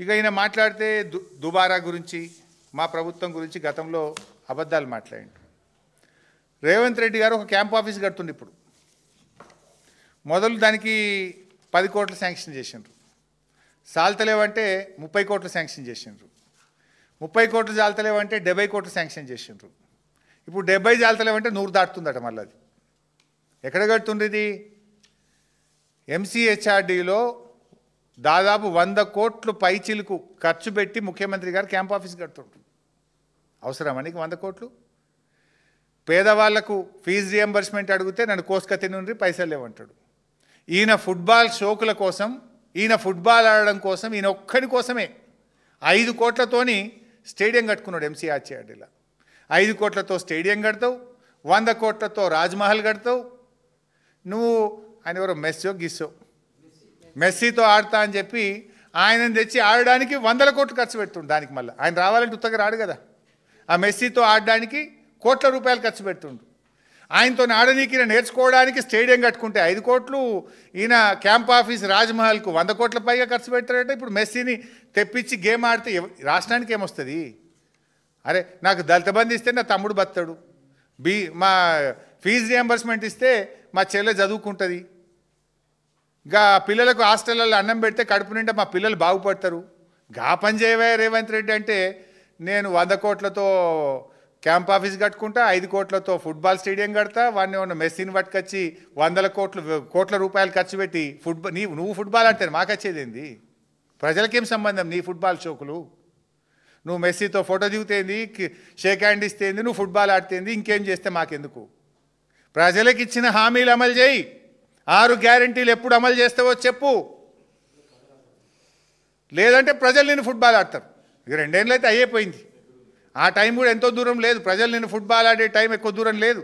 ఇక ఈయన మాట్లాడితే దుబారా గురించి మా ప్రభుత్వం గురించి గతంలో అబద్ధాలు మాట్లాడిండు. రేవంత్ రెడ్డి గారు ఒక క్యాంప్ ఆఫీస్ కడుతుండే. ఇప్పుడు మొదలు దానికి 10 కోట్లు శాంక్షన్ చేసిండ్రు. సాల్తలేవంటే 30 కోట్లు శాంక్షన్ చేసిండ్రు. 30 కోట్లు చాలతలేవంటే 70 కోట్లు శాంక్షన్ చేసిండ్రు. ఇప్పుడు 70 చాలతలేవంటే 100 దాటుతుందట. మళ్ళీ అది ఎక్కడ కడుతుండ్రు? ఇది ఎంసీహెచ్ఆర్డీలో దాదాపు 100 కోట్లు పైచిలకు ఖర్చు పెట్టి ముఖ్యమంత్రి గారు క్యాంప్ ఆఫీస్ కడుతుండ్రు. అవసరమా నీకు 100 కోట్లు? పేదవాళ్లకు ఫీజు రియంబర్స్మెంట్ అడిగితే నన్ను కోసుకతి నుండి పైసలు లేవంటాడు. ఈయన ఫుట్బాల్ షోకుల కోసం, ఈయన ఫుట్బాల్ ఆడడం కోసం, ఈయన ఒక్కడి కోసమే 5 కోట్లతోని స్టేడియం కట్టుకున్నాడు ఎంసీహెచ్ఆర్డీలో. 5 కోట్లతో స్టేడియం కడతావు, 100 కోట్లతో రాజ్మహల్ కడతావు. నువ్వు ఆయన ఎవరో మెస్సీతో ఆడతా అని చెప్పి ఆయనను తెచ్చి ఆడడానికి 100 కోట్లు ఖర్చు పెడుతుండు. దానికి మళ్ళీ ఆయన రావాలంటే ఉత్తగా రాడు కదా. ఆ మెస్సీతో ఆడడానికి కోట్ల రూపాయలు ఖర్చు పెడుతుండు. ఆయనతో ఆడనీకి నేర్చుకోవడానికి స్టేడియం కట్టుకుంటే 5 కోట్లు, ఈయన క్యాంప్ ఆఫీస్ రాజ్మహల్కు 100 కోట్ల పైగా ఖర్చు పెడతారంటే ఇప్పుడు మెస్సీని తెప్పించి గేమ్ ఆడితే రాష్ట్రానికి ఏమొస్తుంది? అరే నాకు దళిత బంధు ఇస్తే నా తమ్ముడు బతాడు, మా ఫీజు రియంబర్స్మెంట్ ఇస్తే మా చెల్లె చదువుకుంటుంది, ఇంకా పిల్లలకు హాస్టల్లో అన్నం పెడితే కడుపు నిండా మా పిల్లలు బాగుపడతారు. గా పని చేయవే రేవంత్ రెడ్డి అంటే నేను 100 కోట్లతో క్యాంప్ ఆఫీస్ కట్టుకుంటా, 5 కోట్లతో ఫుట్బాల్ స్టేడియం కడతా, వాడిని ఉన్న మెస్సీని పట్టుకొచ్చి 100 కోట్ల రూపాయలు ఖర్చు పెట్టి నువ్వు ఫుట్బాల్ అంటే మాకొచ్చేది ఏంది? ప్రజలకేం సంబంధం నీ ఫుట్బాల్ షోకులు? నువ్వు మెస్సీతో ఫోటో దిగుతేంది, షేక్ హ్యాండ్ ఇస్తేంది, నువ్వు ఫుట్బాల్ ఆడితేంది, ఇంకేం చేస్తే మాకెందుకు? ప్రజలకు ఇచ్చిన హామీలు అమలు చేయి. 6 గ్యారెంటీలు ఎప్పుడు అమలు చేస్తావో చెప్పు. లేదంటే ప్రజలు నేను ఫుట్బాల్ ఆడతారు. ఇక 2 ఏళ్ళు అయితే అయిపోయింది. ఆ టైం కూడా ఎంతో దూరం లేదు. ప్రజలు నేను ఫుట్బాల్ ఆడే టైం ఎక్కువ దూరం లేదు.